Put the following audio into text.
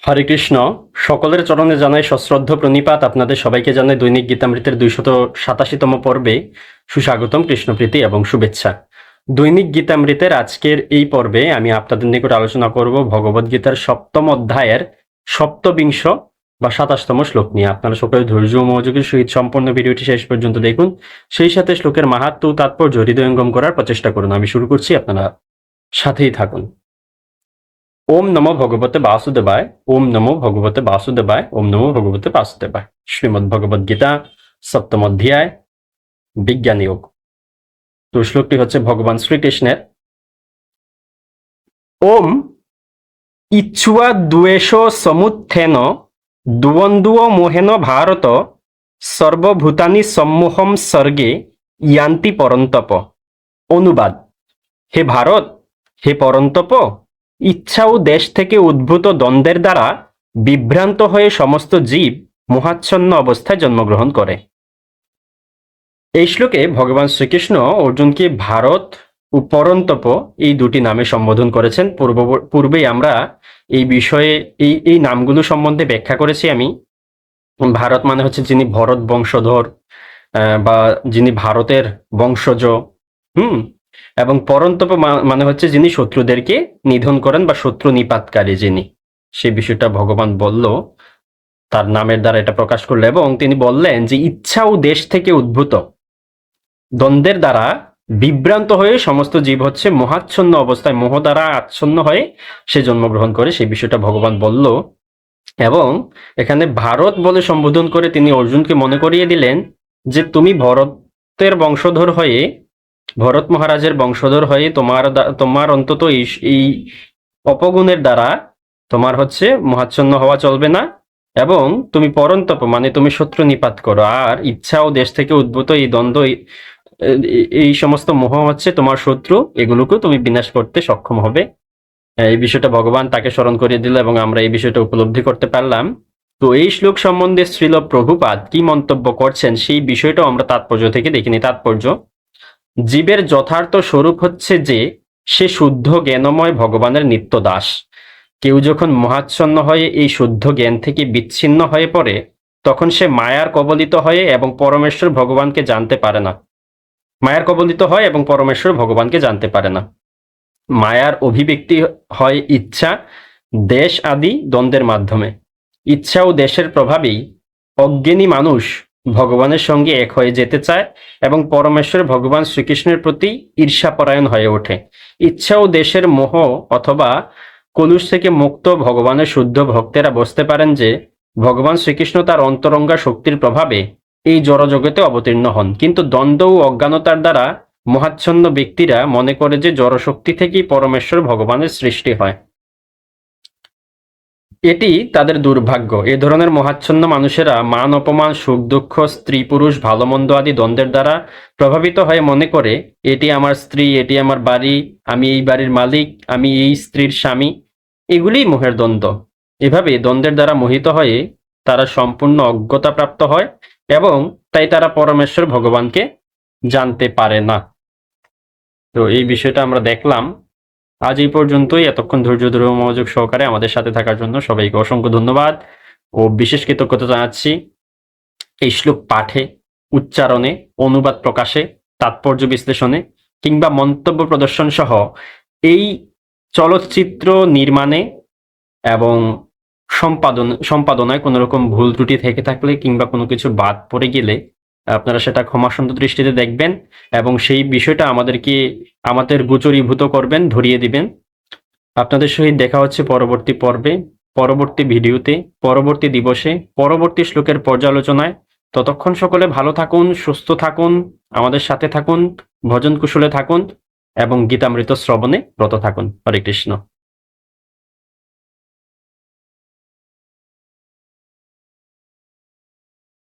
হরে কৃষ্ণ। সকলের চরণে জানাই সশ্রদ্ধ প্রণিপাত। আপনাদের সবাইকে জানাই দৈনিক গীতামৃতের 287তম পর্বে সুস্বাগতম, কৃষ্ণপ্রীতি এবং শুভেচ্ছা। দৈনিক গীতামৃতের আজকের এই পর্বে আমি আপনাদের নিকট আলোচনা করব ভগবদ গীতার 7ম অধ্যায়ের সপ্তবিংশ বা 27তম শ্লোক নিয়ে। আপনারা সকলে ধৈর্য ও মনোযোগের সহিত সম্পূর্ণ ভিডিওটি শেষ পর্যন্ত দেখুন, সেই সাথে শ্লোকের মাহাত্ম্য ও তাৎপর্য হৃদয়ঙ্গম করার প্রচেষ্টা করুন। আমি শুরু করছি, আপনারা সাথেই থাকুন। ওম নমো ভগবতে বাসুদেবায়, ওম নমো ভগবতে বাসুদেবায়, ওম নমো ভগবতে বাসুদেবায়। শ্রীমদ্ ভগবদ গীতা 7ম অধ্যায় বিজ্ঞান যোগ। তো শ্লোকটি হচ্ছে ভগবান শ্রীকৃষ্ণের। ওম ইচ্ছুয়া দ্বেষ সমুত্থেন দ্বন্দ্ব মোহেন ভারত সর্বভূতানি সম্মোহম স্বর্গে ইয়ান্তি পরন্তপ। অনুবাদ: হে ভারত, হে পরন্তপ, ইচ্ছা ও দেশ থেকে উদ্ভূত দ্বন্দ্বের দ্বারা বিভ্রান্ত হয়ে সমস্ত জীব মোহাচ্ছন্ন অবস্থায় জন্মগ্রহণ করে। এই শ্লোকে ভগবান শ্রীকৃষ্ণ অর্জুনকে ভারত ও পরন্তপ এই দুটি নামে সম্বোধন করেছেন। পূর্বেই আমরা এই বিষয়ে এই নামগুলো সম্বন্ধে ব্যাখ্যা করেছি আমি। ভারত মানে হচ্ছে যিনি ভরত বংশধর বা যিনি ভারতের বংশজ, এবং পরন্তপ মানে হচ্ছে যিনি শত্রুদেরকে নিধন করেন বা শত্রু নিপাতকারী যিনি। সেই বিষয়টা ভগবান বলল, তার নামের দ্বারা এটা প্রকাশ করলো, এবং তিনি বললেন যে ইচ্ছা ও দেশ থেকে উদ্ভূত দ্বন্দ্বের দ্বারা বিভ্রান্ত হয়ে সমস্ত জীব হচ্ছে মোহাচ্ছন্ন অবস্থায়, মোহ দ্বারা আচ্ছন্ন হয়ে সে জন্মগ্রহণ করে, সেই বিষয়টা ভগবান বলল। এবং এখানে ভারত বলে সম্বোধন করে তিনি অর্জুনকে মনে করিয়ে দিলেন যে তুমি ভরতের বংশধর হয়ে, ভরত মহারাজের বংশধর হয়ে তোমার অন্তত এই অপগুণের দ্বারা তোমার হচ্ছে মোহাচ্ছন্ন হওয়া চলবে না, এবং তুমি পরন্তপ মানে তুমি শত্রু নিপাত করো। আর ইচ্ছা ও দেশ থেকে উদ্ভূত এই দ্বন্দ্ব, এই সমস্ত মোহ হচ্ছে তোমার শত্রু, এগুলোকেও তুমি বিনাশ করতে সক্ষম হবে। এই বিষয়টা ভগবান তাকে স্মরণ করিয়ে দিল এবং আমরা এই বিষয়টা উপলব্ধি করতে পারলাম। তো এই শ্লোক সম্বন্ধে শ্রীল প্রভুপাদ কি মন্তব্য করছেন সেই বিষয়টাও আমরা তাৎপর্য থেকে দেখিনি। তাৎপর্য: জীবের যথার্থ স্বরূপ হচ্ছে যে সে শুদ্ধ জ্ঞানময় ভগবানের নিত্য দাস। কেউ যখন মোহাচ্ছন্ন হয়ে এই শুদ্ধ জ্ঞান থেকে বিচ্ছিন্ন হয়ে পড়ে, তখন সে মায়ার কবলিত হয়ে এবং পরমেশ্বর ভগবানকে জানতে পারে না। মায়ার কবলিত হয় এবং পরমেশ্বর ভগবানকে জানতে পারে না। মায়ার অভিব্যক্তি হয় ইচ্ছা, দেশ আদি দ্বন্দ্বের মাধ্যমে। ইচ্ছা ও দেশের প্রভাবেই অজ্ঞানী মানুষ ভগবানের সঙ্গে এক হয়ে যেতে চায় এবং পরমেশ্বর ভগবান শ্রীকৃষ্ণের প্রতি ঈর্ষাপরায়ণ হয়ে ওঠে। ইচ্ছা ও দেশের মোহ অথবা কলুষ থেকে মুক্ত ভগবানের শুদ্ধ ভক্তেরা বুঝতে পারেন যে ভগবান শ্রীকৃষ্ণ তার অন্তরঙ্গা শক্তির প্রভাবে এই জড়জগতে অবতীর্ণ হন, কিন্তু দ্বন্দ্ব ও অজ্ঞানতার দ্বারা মোহাচ্ছন্ন ব্যক্তিরা মনে করে যে জড়শক্তি থেকেই পরমেশ্বর ভগবানের সৃষ্টি হয়। এটি তাদের দুর্ভাগ্য। এ ধরনের মোহাচ্ছন্ন মানুষেরা মান অপমান, সুখ দুঃখ, স্ত্রী পুরুষ, ভালো মন্দ আদি দ্বন্দ্বের দ্বারা প্রভাবিত হয়ে মনে করে এটি আমার স্ত্রী, এটি আমার বাড়ি, আমি এই বাড়ির মালিক, আমি এই স্ত্রীর স্বামী। এগুলিই মোহের দ্বন্দ্ব। এভাবে দ্বন্দ্বের দ্বারা মোহিত হয়ে তারা সম্পূর্ণ অজ্ঞতা প্রাপ্ত হয় এবং তাই তারা পরমেশ্বর ভগবানকে জানতে পারে না। তো এই বিষয়টা আমরা দেখলাম। আজ এই পর্যন্তই। এতক্ষণ ধৈর্য ধরে মনোযোগ সহকারে আমাদের সাথে থাকার জন্য সবাইকে অসংখ্য ধন্যবাদ ও বিশেষ কৃতজ্ঞতা জানাচ্ছি। এই শ্লোক পাঠে, উচ্চারণে, অনুবাদ প্রকাশে, তাৎপর্য বিশ্লেষণে কিংবা মন্তব্য প্রদর্শন সহ এই চলচ্চিত্র নির্মাণে এবং সম্পাদনায় কোনো রকম ভুল ত্রুটি থেকে থাকলে কিংবা কোনো কিছু বাদ পড়ে গেলে আপনারা সেটা ক্ষমাসুন্দর দৃষ্টিতে দেখবেন এবং সেই বিষয়টা আমাদের গোচরীভূত করবেন, ধরিয়ে দিবেন। আপনাদের সহিত দেখা হচ্ছে পরবর্তী পর্বে, পরবর্তী ভিডিওতে, পরবর্তী দিবসে, পরবর্তী শ্লোকের পর্যালোচনায়। ততক্ষণ সকলে ভালো থাকুন, সুস্থ থাকুন, আমাদের সাথে থাকুন, ভজন কুশলে থাকুন এবং গীতামৃত শ্রবণে ব্রত থাকুন। হরে কৃষ্ণ।